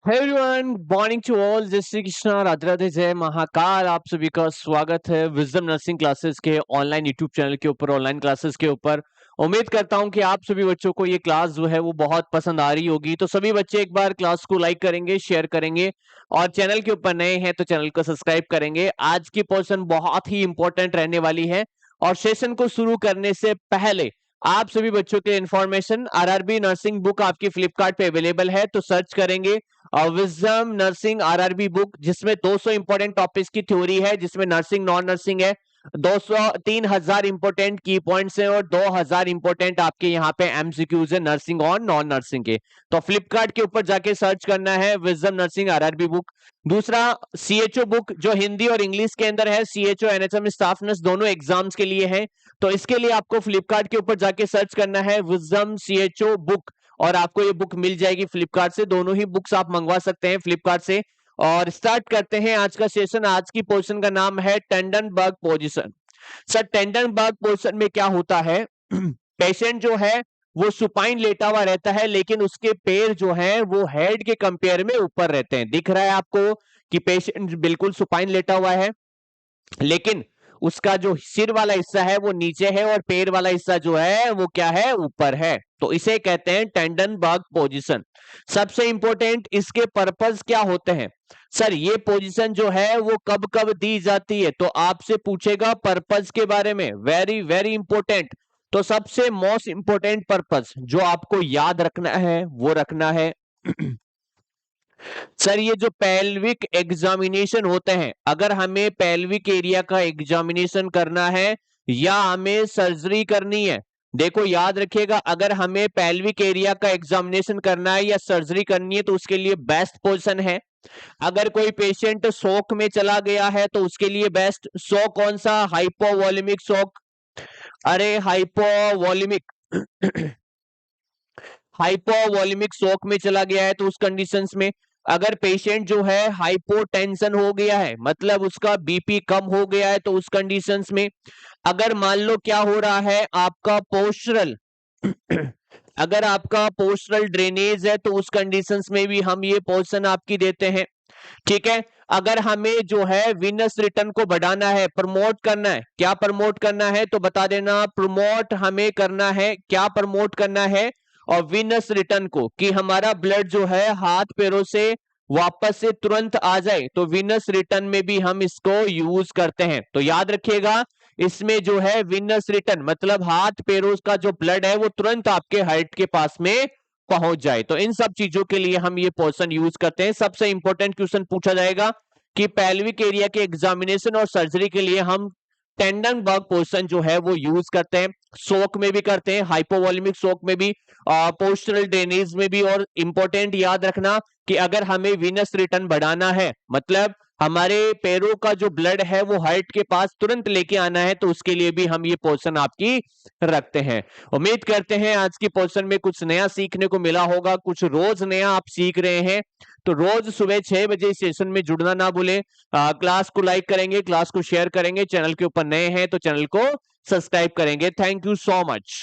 Hey everyone, morning to all. जय श्री कृष्णा, राधे राधे, जय महाकाल। आप सभी का स्वागत है विजडम नर्सिंग क्लासेस के ऑनलाइन यूट्यूब चैनल के ऊपर, ऑनलाइन क्लासेस के ऊपर। उम्मीद करता हूं कि आप सभी बच्चों को ये क्लास जो है वो बहुत पसंद आ रही होगी। तो सभी बच्चे एक बार क्लास को लाइक करेंगे, शेयर करेंगे और चैनल के ऊपर नए हैं तो चैनल को सब्सक्राइब करेंगे। आज की पोर्शन बहुत ही इंपॉर्टेंट रहने वाली है और सेशन को शुरू करने से पहले आप सभी बच्चों के इंफॉर्मेशन, आरआरबी नर्सिंग बुक आपकी फ्लिपकार्ट पे अवेलेबल है, तो सर्च करेंगे विजडम नर्सिंग आरआरबी बुक, जिसमें 200 इंपॉर्टेंट टॉपिक्स की थ्योरी है, जिसमें नर्सिंग नॉन नर्सिंग है। 3000 इंपॉर्टेंट की पॉइंट्स हैं और 2000 इंपॉर्टेंट आपके यहाँ पे एमसीक्यूज है नर्सिंग और नॉन नर्सिंग के। तो फ्लिपकार्ट के ऊपर जाके सर्च करना है विजडम नर्सिंग आरआरबी बुक। दूसरा, सीएचओ बुक जो हिंदी और इंग्लिश के अंदर है, सीएचओ एनएचएम स्टाफ नर्स दोनों एग्जाम्स के लिए है। तो इसके लिए आपको फ्लिपकार्ट के ऊपर जाके सर्च करना है विजडम सीएचओ बुक और आपको ये बुक मिल जाएगी फ्लिपकार्ट से। दोनों ही बुक्स आप मंगवा सकते हैं फ्लिपकार्ट से। और स्टार्ट करते हैं आज का सेशन। आज की पोजीशन का नाम है टेंडनबर्ग पोजीशन। सर, टेंडनबर्ग पोजीशन में क्या होता है? पेशेंट जो है वो सुपाइन लेटा हुआ रहता है, लेकिन उसके पैर जो है वो हेड के कंपेयर में ऊपर रहते हैं। दिख रहा है आपको कि पेशेंट बिल्कुल सुपाइन लेटा हुआ है, लेकिन उसका जो सिर वाला हिस्सा है वो नीचे है और पैर वाला हिस्सा जो है वो क्या है, ऊपर है। तो इसे कहते हैं टेंडनबर्ग पोजीशन। सबसे इंपॉर्टेंट इसके पर्पस क्या होते हैं? सर, ये पोजीशन जो है वो कब कब दी जाती है, तो आपसे पूछेगा पर्पस के बारे में। Very very important. तो सबसे मोस्ट इंपॉर्टेंट पर्पस जो आपको याद रखना है वो रखना है सर, ये जो पेल्विक एग्जामिनेशन होते हैं, अगर हमें पेल्विक एरिया का एग्जामिनेशन करना है या हमें सर्जरी करनी है, देखो याद रखिएगा, अगर हमें पेल्विक एरिया का एग्जामिनेशन करना है या सर्जरी करनी है तो उसके लिए बेस्ट पोजीशन है। अगर कोई पेशेंट शॉक में चला गया है तो उसके लिए बेस्ट शॉक कौन सा? Hypovolaemic shock. अरे हाइपोवॉल्यूमिक हाइपोवॉल्यूमिक शॉक में चला गया है तो उस कंडीशंस में, अगर पेशेंट जो है हाइपोटेंशन हो गया है, मतलब उसका बीपी कम हो गया है, तो उस कंडीशंस में, अगर मान लो क्या हो रहा है आपका पोस्चरल अगर आपका पोस्चरल ड्रेनेज है तो उस कंडीशंस में भी हम ये पोजीशन आपकी देते हैं। ठीक है। अगर हमें जो है विनस रिटर्न को बढ़ाना है, प्रमोट करना है, क्या प्रमोट करना है तो बता देना। प्रमोट हमें करना है, क्या प्रमोट करना है? और विनस रिटर्न को, कि हमारा ब्लड जो है हाथ पैरों से वापस से तुरंत आ जाए, तो विनस रिटर्न में भी हम इसको यूज करते हैं। तो याद रखिएगा, इसमें जो है विनस रिटर्न मतलब हाथ पैरों का जो ब्लड है वो तुरंत आपके हार्ट के पास में पहुंच जाए। तो इन सब चीजों के लिए हम ये पोजीशन यूज करते हैं। सबसे इंपॉर्टेंट क्वेश्चन पूछा जाएगा कि पेल्विक एरिया के एग्जामिनेशन और सर्जरी के लिए हम टेंडनबर्ग पोजीशन जो है वो यूज करते हैं। शॉक में भी करते हैं, हाइपोवॉल्यूमिक शॉक में भी, पोस्चरल ड्रेनेज में भी। और इंपॉर्टेंट याद रखना कि अगर हमें विनस रिटर्न बढ़ाना है, मतलब हमारे पैरों का जो ब्लड है वो हार्ट के पास तुरंत लेके आना है, तो उसके लिए भी हम ये पोजीशन आपकी रखते हैं। उम्मीद करते हैं आज की पोजीशन में कुछ नया सीखने को मिला होगा, कुछ रोज नया आप सीख रहे हैं। तो रोज सुबह 6 बजे सेशन में जुड़ना ना भूलें। क्लास को लाइक करेंगे, क्लास को शेयर करेंगे, चैनल के ऊपर नए हैं तो चैनल को सब्सक्राइब करेंगे। Thank you so much.